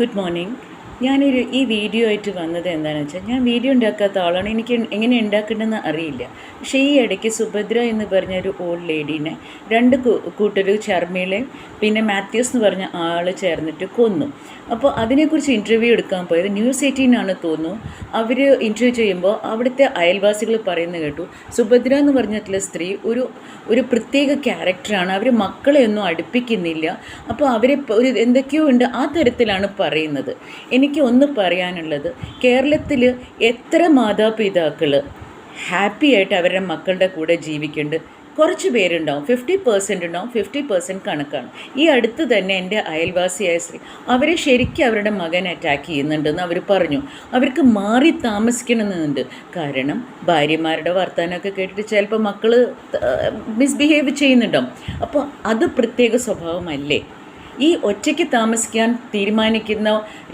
Good morning. ഈ video ആയിട്ട് വന്നത് എന്താണെന്ന് വെച്ചാൽ, ഞാൻ വീഡിയോ ഉണ്ടാക്കാത്ത ആളാണ്. എനിക്ക് എങ്ങനെ ഉണ്ടാക്കേണ്ടതെന്ന് അറിയില്ല. പക്ഷേ ഈ ഇടയ്ക്ക് സുഭദ്ര എന്ന് പറഞ്ഞൊരു ഓൾഡ് ലേഡീനെ രണ്ട് കൂട്ടർ, ഷർമിളയും പിന്നെ മാത്യൂസ് എന്ന് പറഞ്ഞ ആൾ ചേർന്നിട്ട് കൊന്നു. അപ്പോൾ അതിനെക്കുറിച്ച് ഇൻ്റർവ്യൂ എടുക്കാൻ പോയത് ന്യൂസ് 18 ആണ് തോന്നുന്നു. അവർ ഇൻ്റർവ്യൂ ചെയ്യുമ്പോൾ അവിടുത്തെ അയൽവാസികൾ പറയുന്നത് കേട്ടു, സുഭദ്ര എന്ന് പറഞ്ഞിട്ടുള്ള സ്ത്രീ ഒരു പ്രത്യേക ക്യാരക്ടറാണ്, അവർ മക്കളെ ഒന്നും അടുപ്പിക്കുന്നില്ല, അപ്പോൾ അവരെ എന്തൊക്കെയോ ഉണ്ട്, ആ തരത്തിലാണ് പറയുന്നത്. എനിക്ക് ഒന്ന് പറയാനുള്ളത്, കേരളത്തിൽ എത്ര മാതാപിതാക്കൾ ഹാപ്പി ആയിട്ട് അവരുടെ മക്കളുടെ കൂടെ ജീവിക്കുന്നുണ്ട്? കുറച്ച് പേരുണ്ടാവും, 50% ഉണ്ടാവും, 50% കണക്കാണ്. ഈ അടുത്ത് തന്നെ എൻ്റെ അയൽവാസിയായ സ്ത്രീ, അവരെ ശരിക്കും അവരുടെ മകൻ അറ്റാക്ക് ചെയ്യുന്നുണ്ടെന്ന് അവർ പറഞ്ഞു. അവർക്ക് മാറി താമസിക്കണമെന്നുണ്ട്. കാരണം ഭാര്യമാരുടെ വർത്തമാനമൊക്കെ കേട്ടിട്ട് ചിലപ്പോൾ മക്കൾ മിസ്ബിഹേവ് ചെയ്യുന്നുണ്ടാവും. അപ്പോൾ അത് പ്രത്യേക സ്വഭാവമല്ലേ? ഈ ഒറ്റയ്ക്ക് താമസിക്കാൻ തീരുമാനിക്കുന്ന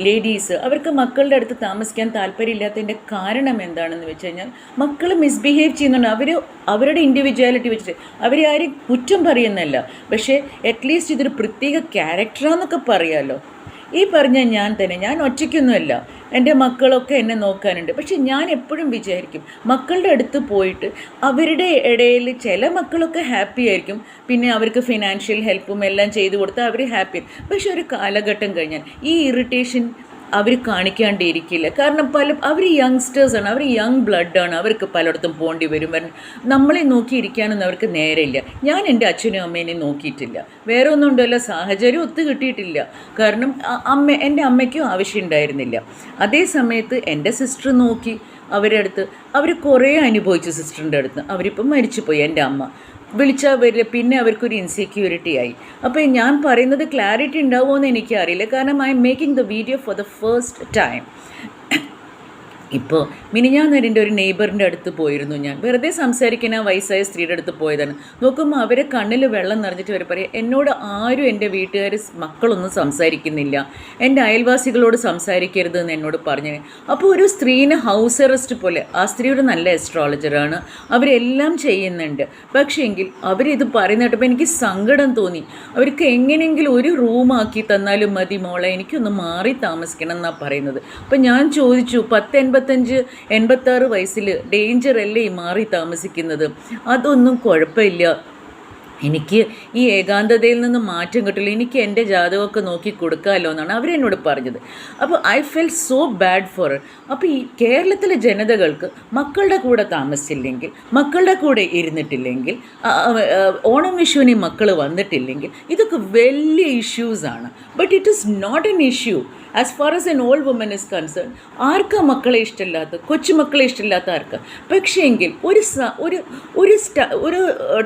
ലേഡീസ്, അവർക്ക് മക്കളുടെ അടുത്ത് താമസിക്കാൻ താല്പര്യമില്ലാത്തതിൻ്റെ കാരണം എന്താണെന്ന് വെച്ച് കഴിഞ്ഞാൽ, മക്കൾ മിസ്ബിഹേവ് ചെയ്യുന്നുണ്ട്. അവരുടെ ഇൻഡിവിജ്വാലിറ്റി വെച്ചിട്ട് അവരെ ആരും കുറ്റം പറയുന്നല്ല, പക്ഷേ അറ്റ്ലീസ്റ്റ് ഇതൊരു പ്രത്യേക ക്യാരക്ടറാന്നൊക്കെ പറയാമല്ലോ. ഈ പറഞ്ഞ ഞാൻ ഒറ്റയ്ക്കൊന്നുമല്ല, എൻ്റെ മക്കളൊക്കെ എന്നെ നോക്കാനുണ്ട്. പക്ഷെ ഞാൻ എപ്പോഴും വിചാരിക്കും, മക്കളുടെ അടുത്ത് പോയിട്ട് അവരുടെ ഇടയിൽ ചില മക്കളൊക്കെ ഹാപ്പി ആയിരിക്കും, പിന്നെ അവർക്ക് ഫിനാൻഷ്യൽ ഹെൽപ്പും എല്ലാം ചെയ്തു കൊടുത്താൽ അവർ ഹാപ്പി. പക്ഷെ ഒരു കാലഘട്ടം കഴിഞ്ഞാൽ ഈ ഇറിറ്റേഷൻ അവർ കാണിക്കാണ്ടിരിക്കില്ല. കാരണം അവർ യങ്സ്റ്റേഴ്സാണ്, അവർ യങ് ബ്ലഡാണ്, അവർക്ക് പലയിടത്തും പോകേണ്ടി വരും. നമ്മളെ നോക്കിയിരിക്കാനൊന്നും അവർക്ക് നേരമില്ല. ഞാൻ എൻ്റെ അച്ഛനും അമ്മേനെയും നോക്കിയിട്ടില്ല, വേറെ ഒന്നും ഉണ്ടല്ലോ, സാഹചര്യം ഒത്തു കിട്ടിയിട്ടില്ല. കാരണം എൻ്റെ അമ്മയ്ക്കും ആവശ്യമുണ്ടായിരുന്നില്ല. അതേ സമയത്ത് എൻ്റെ സിസ്റ്റർ നോക്കി അവരുടെ അടുത്ത്, അവർ കുറേ അനുഭവിച്ചു സിസ്റ്ററിൻ്റെ അടുത്ത്. അവരിപ്പം മരിച്ചുപോയി. എൻ്റെ അമ്മ വിളിച്ചാൽ വരില്ല, പിന്നെ അവർക്കൊരു ഇൻസെക്യൂരിറ്റി ആയി. അപ്പോൾ ഞാൻ പറയുന്നത് ക്ലാരിറ്റി ഉണ്ടാവുമോ എന്ന് എനിക്കറിയില്ല. കാരണം I M making the video for the first time. ഇപ്പോൾ മിനിഞ്ഞാന്നേരം ഒരു നെയ്ബറിൻ്റെ അടുത്ത് പോയിരുന്നു. ഞാൻ വെറുതെ സംസാരിക്കുന്ന വയസ്സായ സ്ത്രീയുടെ അടുത്ത് പോയതാണ്. നോക്കുമ്പോൾ അവരെ കണ്ണിൽ വെള്ളം നിറഞ്ഞിട്ട് അവർ പറയും, എന്നോട് ആരും എൻ്റെ വീട്ടുകാർ മക്കളൊന്നും സംസാരിക്കുന്നില്ല, എൻ്റെ അയൽവാസികളോട് സംസാരിക്കരുത് എന്ന് എന്നോട് പറഞ്ഞു. അപ്പോൾ ഒരു സ്ത്രീനെ ഹൗസ് അറസ്റ്റ് പോലെ, ആ സ്ത്രീ ഒരു നല്ല അസ്ട്രോളജറാണ്, അവരെല്ലാം ചെയ്യുന്നുണ്ട്. പക്ഷേ എങ്കിൽ അവരിത് പറയുന്ന കേട്ടപ്പോൾ എനിക്ക് സങ്കടം തോന്നി. അവർക്ക് എങ്ങനെയെങ്കിലും ഒരു റൂമാക്കി തന്നാലും മതി മോളെ, എനിക്കൊന്ന് മാറി താമസിക്കണം എന്നാണ് പറയുന്നത്. അപ്പോൾ ഞാൻ ചോദിച്ചു, 85-86 വയസ്സിൽ ഡേഞ്ചർ അല്ലേ ഈ മാറി താമസിക്കുന്നത്? അതൊന്നും കുഴപ്പമില്ല, എനിക്ക് ഈ ഏകാന്തതയിൽ നിന്ന് മാറ്റം കിട്ടില്ല, എനിക്ക് എൻ്റെ ജാതകമൊക്കെ നോക്കി കൊടുക്കാമല്ലോ എന്നാണ് അവരെന്നോട് പറഞ്ഞത്. അപ്പോൾ I fell so bad for. അപ്പോൾ ഈ കേരളത്തിലെ ജനതകൾക്ക് മക്കളുടെ കൂടെ താമസിച്ചില്ലെങ്കിൽ, മക്കളുടെ കൂടെ ഇരുന്നിട്ടില്ലെങ്കിൽ, ഓണം വിഷുവിന് മക്കൾ വന്നിട്ടില്ലെങ്കിൽ, ഇതൊക്കെ വലിയ ഇഷ്യൂസാണ്. But it is not an issue as far as an old woman is concern. ആർക്കാ മക്കളെ ഇഷ്ടമില്ലാത്ത, കൊച്ചുമക്കളെ ഇഷ്ടമില്ലാത്ത ആർക്കാ? പക്ഷേ എങ്കിൽ ഒരു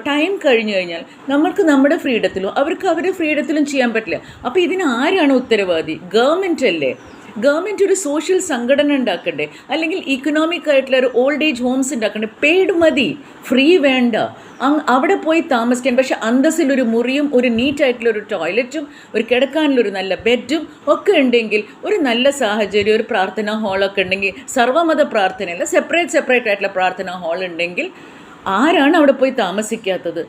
ടൈം കഴിഞ്ഞു കഴിഞ്ഞാൽ നമ്മൾക്ക് നമ്മുടെ ഫ്രീഡത്തിലും അവർക്ക് അവരുടെ ഫ്രീഡത്തിലും ചെയ്യാൻ പറ്റില്ല. അപ്പോൾ ഇതിന് ആരാണ് ഉത്തരവാദി? ഗവൺമെൻറ് അല്ലേ? ഗവൺമെൻറ് ഒരു സോഷ്യൽ സംഘടന ഉണ്ടാക്കണ്ടേ? അല്ലെങ്കിൽ ഇക്കണോമിക് ആയിട്ടുള്ള ഒരു ഓൾഡ് ഏജ് ഹോംസ് ഉണ്ടാക്കണ്ടേ? പെയ്ഡ് മതി, ഫ്രീ വേണ്ട. അവിടെ പോയി താമസിക്കാൻ, പക്ഷെ അന്തസ്സിലൊരു മുറിയും ഒരു നീറ്റായിട്ടുള്ളൊരു ടോയ്ലറ്റും ഒരു കിടക്കാനുള്ളൊരു നല്ല ബെഡും ഒക്കെ ഉണ്ടെങ്കിൽ, ഒരു നല്ല സാഹചര്യം, ഒരു പ്രാർത്ഥനാ ഹാളൊക്കെ ഉണ്ടെങ്കിൽ, സർവ്വമത പ്രാർത്ഥനയല്ല, സെപ്പറേറ്റ് ആയിട്ടുള്ള പ്രാർത്ഥനാ ഹാൾ ഉണ്ടെങ്കിൽ ആരാണ് അവിടെ പോയി താമസിക്കാത്തത്?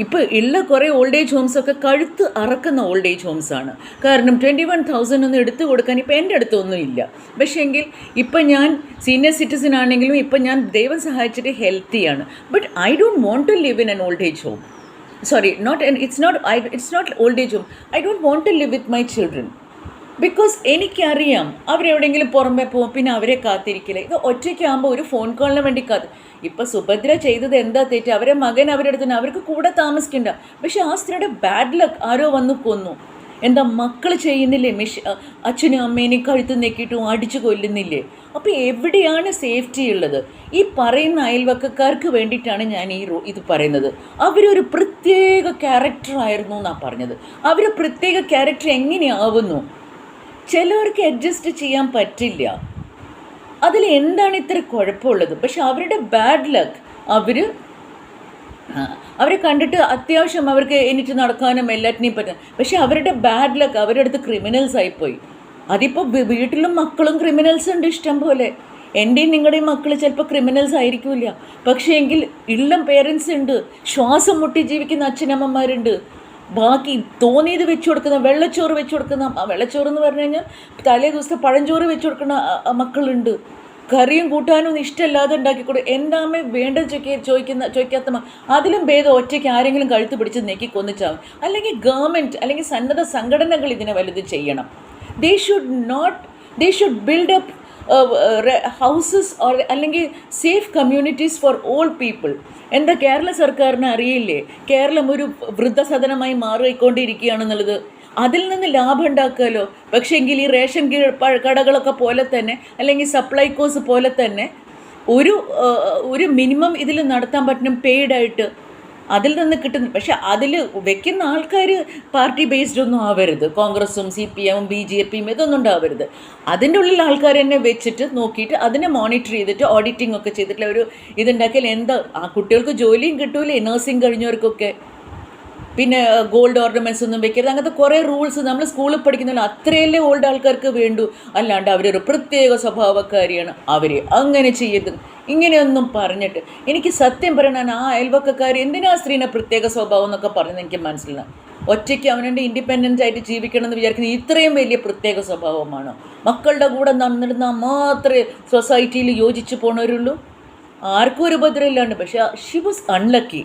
ഇപ്പോൾ ഉള്ള കുറേ ഓൾഡ് ഏജ് ഹോംസൊക്കെ കഴുത്ത് അറക്കുന്ന ഓൾഡ് ഏജ് ഹോംസാണ്. കാരണം 21,000 ഒന്നും എടുത്തു കൊടുക്കാൻ ഇപ്പോൾ എൻ്റെ അടുത്തൊന്നും ഇല്ല. പക്ഷേ എങ്കിൽ ഇപ്പം ഞാൻ സീനിയർ സിറ്റിസൺ ആണെങ്കിലും ഇപ്പം ഞാൻ ദൈവം സഹായിച്ചിട്ട് ഹെൽത്തിയാണ്. But I don't want to live in an old age home. It's not old age home. I don't want to live with my children. Because എനിക്കറിയാം അവരെവിടെയെങ്കിലും പുറമെ പോകും, പിന്നെ അവരെ കാത്തിരിക്കില്ല. ഇത് ഒറ്റയ്ക്കാകുമ്പോൾ ഒരു ഫോൺ കോളിന് വേണ്ടി ഇപ്പോൾ സുഭദ്ര ചെയ്തത് എന്താ തെറ്റ്? അവരെ മകൻ അവരുടെ അടുത്ത്, അവർക്ക് കൂടെ താമസിക്കണ്ട. പക്ഷെ ആ സ്ത്രീയുടെ ബാഡ് ലക്ക് ആരോ വന്ന് കൊന്നു. എന്താ മക്കൾ ചെയ്യുന്നില്ലേ? അച്ഛനും അമ്മേനെയും കഴുത്ത് നെക്കിയിട്ടും അടിച്ചു കൊല്ലുന്നില്ലേ? അപ്പോൾ എവിടെയാണ് സേഫ്റ്റി ഉള്ളത്? ഈ പറയുന്ന അയൽവക്കക്കാർക്ക് വേണ്ടിയിട്ടാണ് ഞാൻ ഇത് പറയുന്നത്. അവരൊരു പ്രത്യേക ക്യാരക്ടറായിരുന്നു എന്നാണ് പറഞ്ഞത്. അവർ പ്രത്യേക ക്യാരക്ടർ എങ്ങനെയാവുന്നു? ചിലവർക്ക് അഡ്ജസ്റ്റ് ചെയ്യാൻ പറ്റില്ല. അതിൽ എന്താണ് ഇത്ര കുഴപ്പമുള്ളത്? പക്ഷെ അവരുടെ ബാഡ് ലക്ക്, അവരെ കണ്ടിട്ട് അത്യാവശ്യം അവർക്ക് എണീറ്റ് നടക്കാനും എല്ലാറ്റിനെയും പറ്റും. പക്ഷെ അവരുടെ ബാഡ് ലക്ക്, അവരുടെ അടുത്ത് ക്രിമിനൽസ് ആയിപ്പോയി. അതിപ്പോൾ വീട്ടിലും മക്കളും ക്രിമിനൽസ് ഉണ്ട് ഇഷ്ടം പോലെ. എൻ്റെയും നിങ്ങളുടെയും മക്കൾ ചിലപ്പോൾ ക്രിമിനൽസ് ആയിരിക്കില്ല, പക്ഷേ എങ്കിൽ ഉള്ള പേരൻസ് ഉണ്ട്, ശ്വാസം മുട്ടി ജീവിക്കുന്ന അച്ഛനമ്മമാരുണ്ട്. ബാക്കി തോന്നിയത് വെച്ച് കൊടുക്കുന്ന വെള്ളച്ചോറ് വെച്ച് കൊടുക്കുന്ന വെള്ളച്ചോറ് എന്ന് പറഞ്ഞു കഴിഞ്ഞാൽ തലേ ദിവസത്തെ പഴഞ്ചോറ് വെച്ച് കൊടുക്കുന്ന മക്കളുണ്ട്. കറിയും കൂട്ടാനും ഇഷ്ടമല്ലാതെ ഉണ്ടാക്കിക്കൊടു. എന്താമേ വേണ്ടത് ചോദിക്കാത്ത അതിലും ഭേദം ഒറ്റയ്ക്ക് ആരെങ്കിലും കഴുത്ത് പിടിച്ച് നെക്കി കൊന്നിച്ചാവും. അല്ലെങ്കിൽ ഗവൺമെൻറ് അല്ലെങ്കിൽ സന്നദ്ധ സംഘടനകൾ ഇതിനെ വലുത് ചെയ്യണം. They should build up houses അല്ലെങ്കിൽ safe communities for all people. എന്താ കേരള സർക്കാരിന് അറിയില്ലേ കേരളം ഒരു വൃദ്ധസദനമായി മാറിക്കൊണ്ടിരിക്കുകയാണെന്നുള്ളത്? അതിൽ നിന്ന് ലാഭം ഉണ്ടാക്കുമല്ലോ. പക്ഷേ എങ്കിൽ ഈ റേഷൻ കടകളൊക്കെ പോലെ തന്നെ അല്ലെങ്കിൽ സപ്ലൈകോസ് പോലെ തന്നെ ഒരു മിനിമം ഇതിൽ നടത്താൻ പറ്റണം പെയ്ഡായിട്ട്. അതിൽ നിന്ന് കിട്ടുന്നു. പക്ഷെ അതിൽ വെക്കുന്ന ആൾക്കാർ പാർട്ടി ബേസ്ഡ് ഒന്നും ആവരുത്. കോൺഗ്രസും CPM BJPയും ഇതൊന്നും ഉണ്ടാവരുത്. അതിൻ്റെ ഉള്ളിൽ ആൾക്കാർ തന്നെ വെച്ചിട്ട് നോക്കിയിട്ട് അതിനെ മോണിറ്റർ ചെയ്തിട്ട് ഓഡിറ്റിംഗ് ഒക്കെ ചെയ്തിട്ടുള്ള ഒരു ഇതുണ്ടാക്കിയാൽ എന്താ ആ കുട്ടികൾക്ക് ജോലിയും കിട്ടൂലേ, നഴ്സിംഗ് കഴിഞ്ഞവർക്കൊക്കെ. പിന്നെ ഗോൾഡ് ഓർണമെൻറ്റ്സ് ഒന്നും വെക്കരുത്. അങ്ങനത്തെ കുറേ റൂൾസ് നമ്മൾ സ്കൂളിൽ പഠിക്കുന്നല്ലോ അത്രയല്ലേ ഓൾഡ് ആൾക്കാർക്ക് വേണ്ടൂ. അല്ലാണ്ട് അവരൊരു പ്രത്യേക സ്വഭാവക്കാരിയാണ്, അവർ അങ്ങനെ ചെയ്യരുത് ഇങ്ങനെയൊന്നും പറഞ്ഞിട്ട് എനിക്ക് സത്യം പറയണ ആ അയൽവക്കക്കാർ എന്തിനാ സ്ത്രീനെ പ്രത്യേക സ്വഭാവം എന്നൊക്കെ പറഞ്ഞത് എനിക്ക് മനസ്സിലായി. ഒറ്റയ്ക്ക് അവനെ ഇൻഡിപെൻഡൻ്റ് ആയിട്ട് ജീവിക്കണം എന്ന് വിചാരിക്കുന്നത് ഇത്രയും വലിയ പ്രത്യേക സ്വഭാവമാണോ? മക്കളുടെ കൂടെ നടന്നാൽ മാത്രമേ സൊസൈറ്റിയിൽ യോജിച്ച് പോണവരുള്ളൂ. ആർക്കും ഒരു ഉപദ്രവം ഇല്ലാണ്ട്. പക്ഷേ ഷി വാസ് അൺലക്കി.